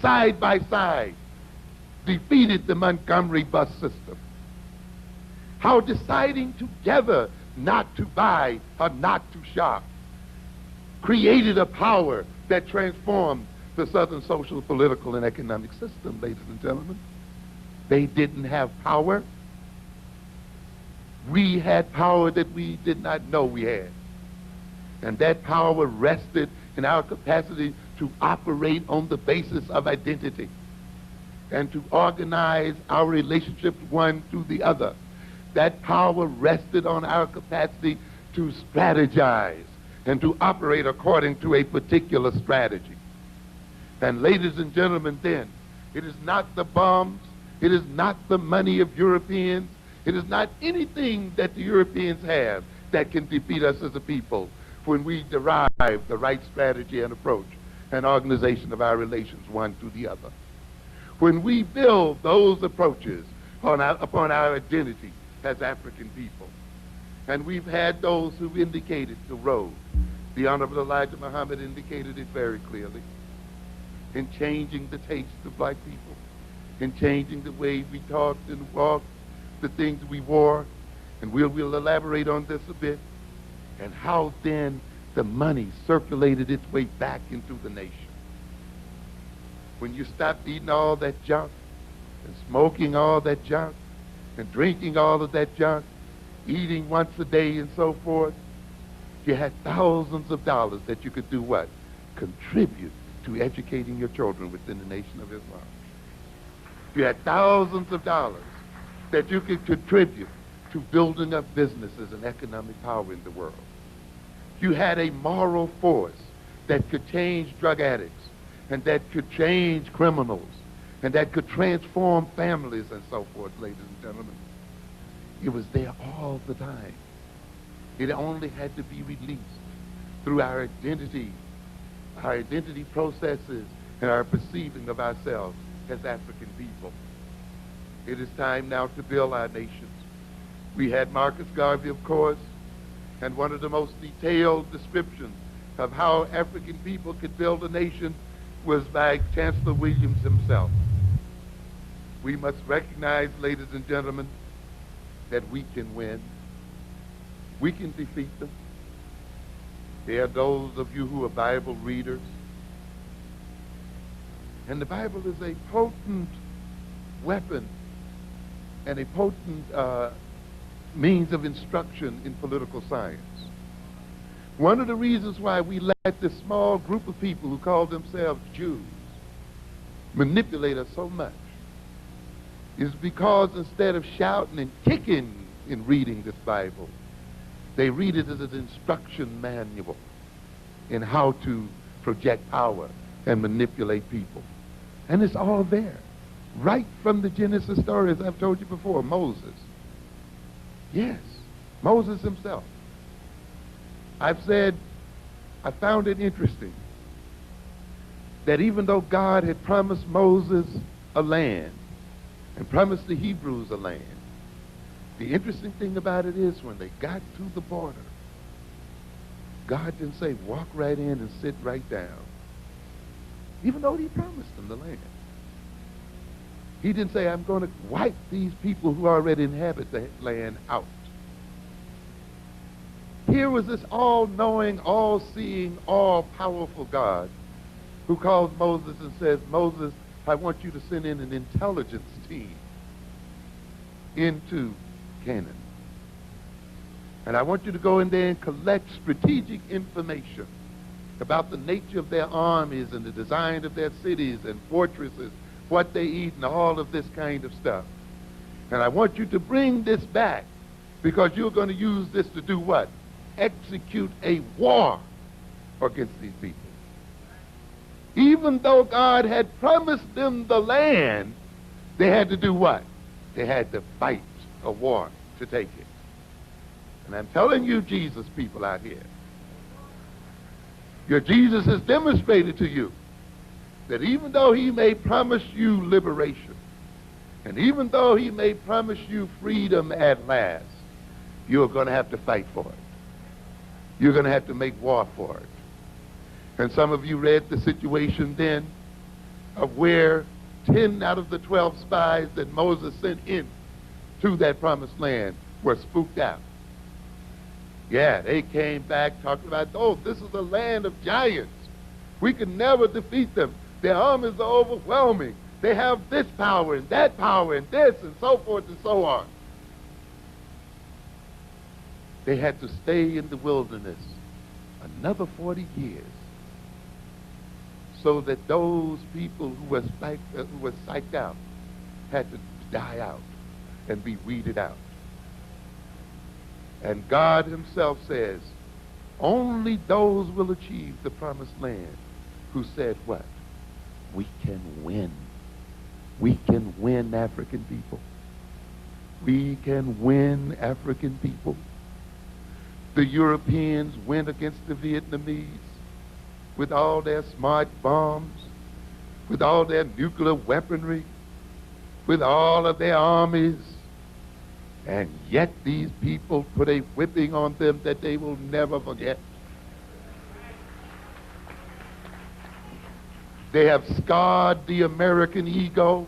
side by side, defeated the Montgomery bus system. How deciding together not to buy or not to shop created a power that transformed the Southern social, political, and economic system, ladies and gentlemen. They didn't have power. We had power that we did not know we had. And that power rested in our capacity to operate on the basis of identity and to organize our relationships one to the other. That power rested on our capacity to strategize and to operate according to a particular strategy. And ladies and gentlemen, then, it is not the bombs, it is not the money of Europeans, it is not anything that the Europeans have that can defeat us as a people when we derive the right strategy and approach and organization of our relations one to the other. When we build those approaches upon our identity as African people, and we've had those who indicated the road. The Honorable Elijah Muhammad indicated it very clearly in changing the taste of black people, in changing the way we talked and walked, the things we wore, and we'll elaborate on this a bit, and how then the money circulated its way back into the nation. When you stopped eating all that junk and smoking all that junk and drinking all of that junk, eating once a day and so forth, you had thousands of dollars that you could do what? Contribute to educating your children within the Nation of Islam. You had thousands of dollars that you could contribute to building up businesses and economic power in the world. You had a moral force that could change drug addicts and that could change criminals and that could transform families and so forth, ladies and gentlemen. It was there all the time. It only had to be released through our identity processes, and our perceiving of ourselves as African people. It is time now to build our nations. We had Marcus Garvey, of course, and one of the most detailed descriptions of how African people could build a nation was by Chancellor Williams himself. We must recognize, ladies and gentlemen, that we can win. We can defeat them. There are those of you who are Bible readers. And the Bible is a potent weapon and a potent means of instruction in political science. One of the reasons why we let this small group of people who call themselves Jews manipulate us so much is because instead of shouting and kicking in reading this Bible, they read it as an instruction manual in how to project power and manipulate people. And it's all there, right from the Genesis story, as I've told you before, Moses. Yes, Moses himself. I've said, I found it interesting that even though God had promised Moses a land and promised the Hebrews a land, the interesting thing about it is when they got to the border, God didn't say, walk right in and sit right down, even though he promised them the land. He didn't say, I'm going to wipe these people who already inhabit the land out. Here was this all-knowing, all-seeing, all-powerful God who calls Moses and says, Moses, I want you to send in an intelligence team into Canaan. And I want you to go in there and collect strategic information about the nature of their armies and the design of their cities and fortresses, what they eat and all of this kind of stuff. And I want you to bring this back because you're going to use this to do what? Execute a war against these people. Even though God had promised them the land, they had to do what? They had to fight a war to take it. And I'm telling you, Jesus people out here, your Jesus has demonstrated to you that even though he may promise you liberation, and even though he may promise you freedom at last, you're going to have to fight for it. You're going to have to make war for it. And some of you read the situation then of where 10 out of the 12 spies that Moses sent in to that promised land were spooked out. Yeah, they came back talking about, oh, this is a land of giants. We can never defeat them. Their armies are overwhelming. They have this power and that power and this and so forth and so on. They had to stay in the wilderness another 40 years so that those people who were psyched out had to die out and be weeded out. And God himself says, only those will achieve the promised land who said what? We can win. We can win African people. We can win African people. The Europeans went against the Vietnamese with all their smart bombs, with all their nuclear weaponry, with all of their armies, and yet these people put a whipping on them that they will never forget. They have scarred the American ego,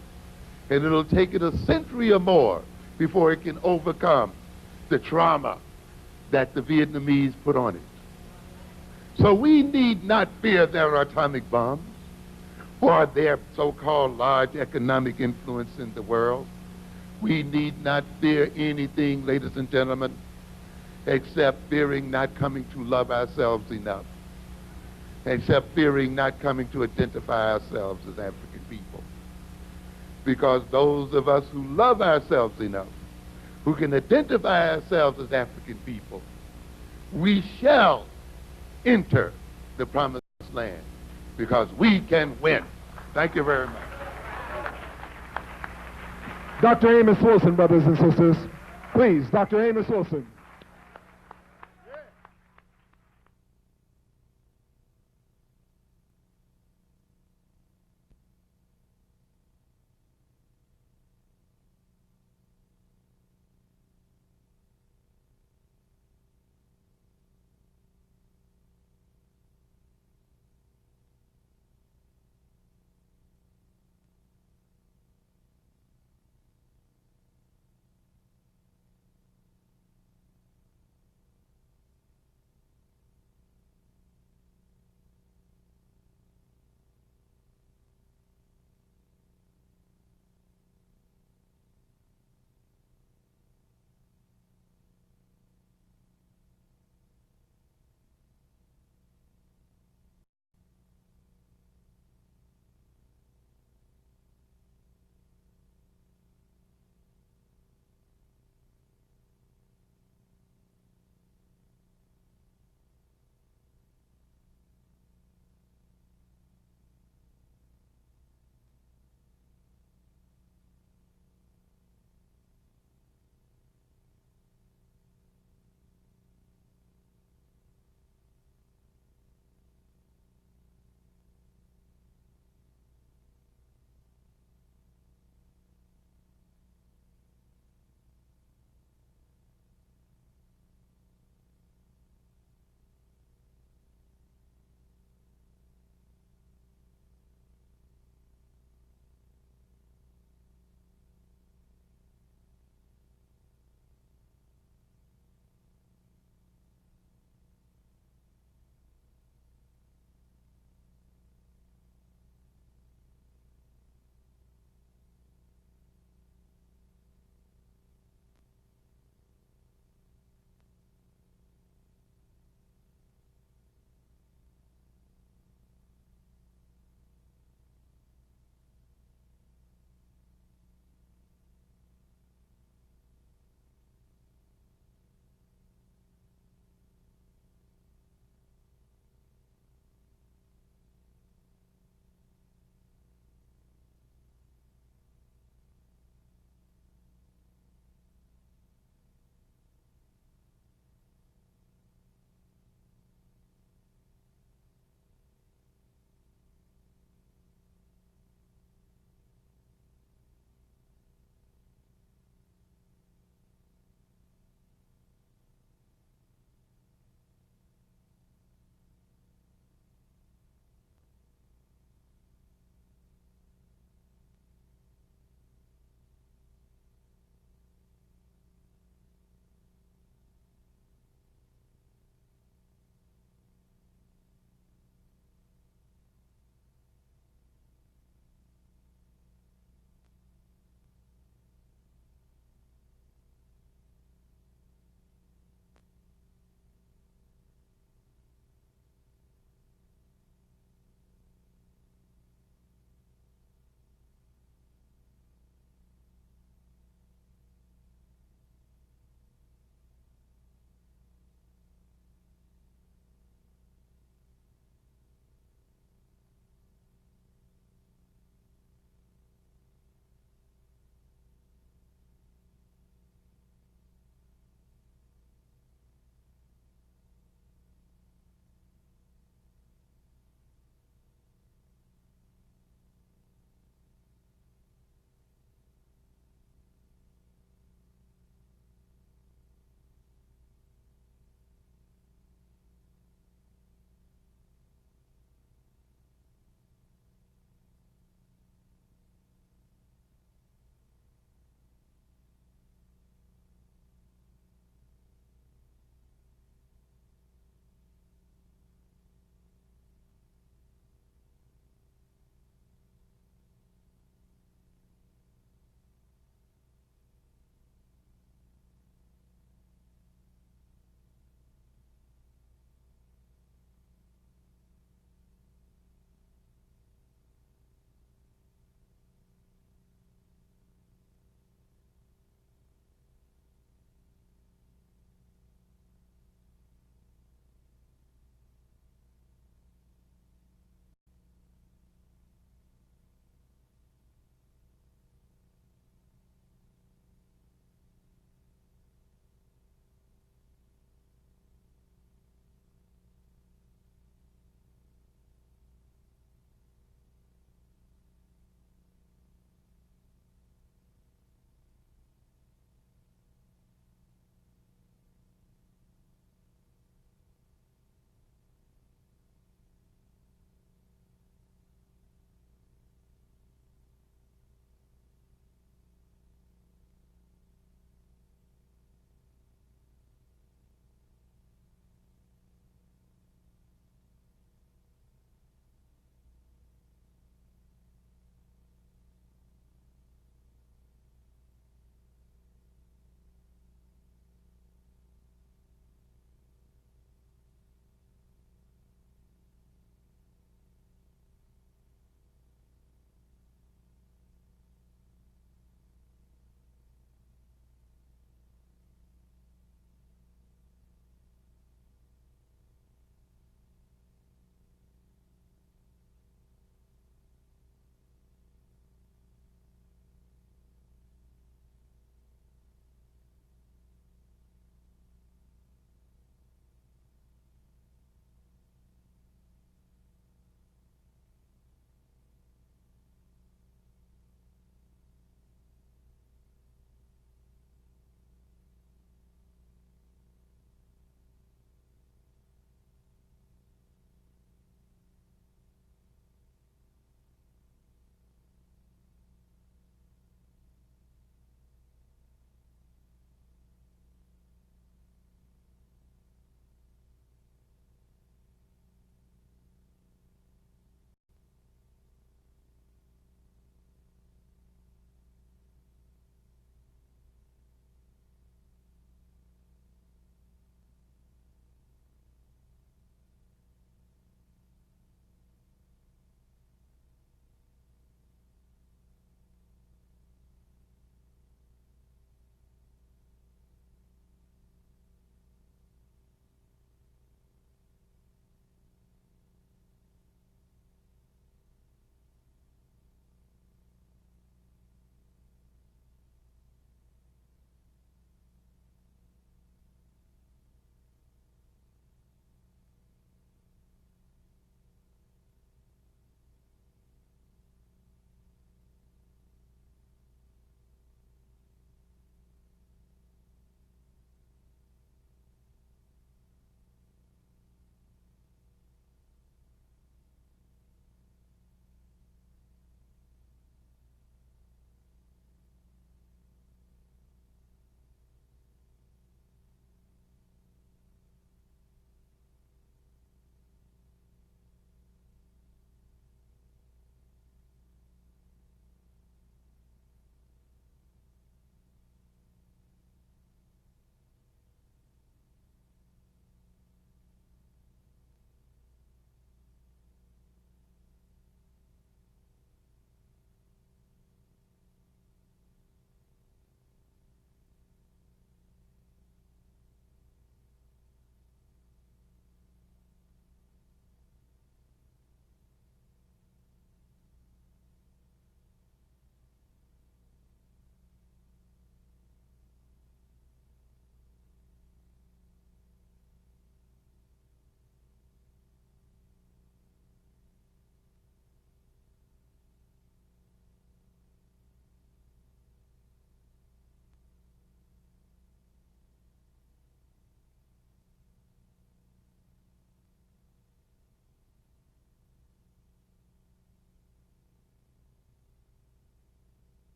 and it'll take it a century or more before it can overcome the trauma that the Vietnamese put on it. So we need not fear their atomic bombs or their so-called large economic influence in the world. We need not fear anything, ladies and gentlemen, except fearing not coming to love ourselves enough, except fearing not coming to identify ourselves as African people. Because those of us who love ourselves enough, who can identify ourselves as African people, we shall enter the promised land because we can win. Thank you very much. Dr. Amos Wilson, brothers and sisters. Please, Dr. Amos Wilson.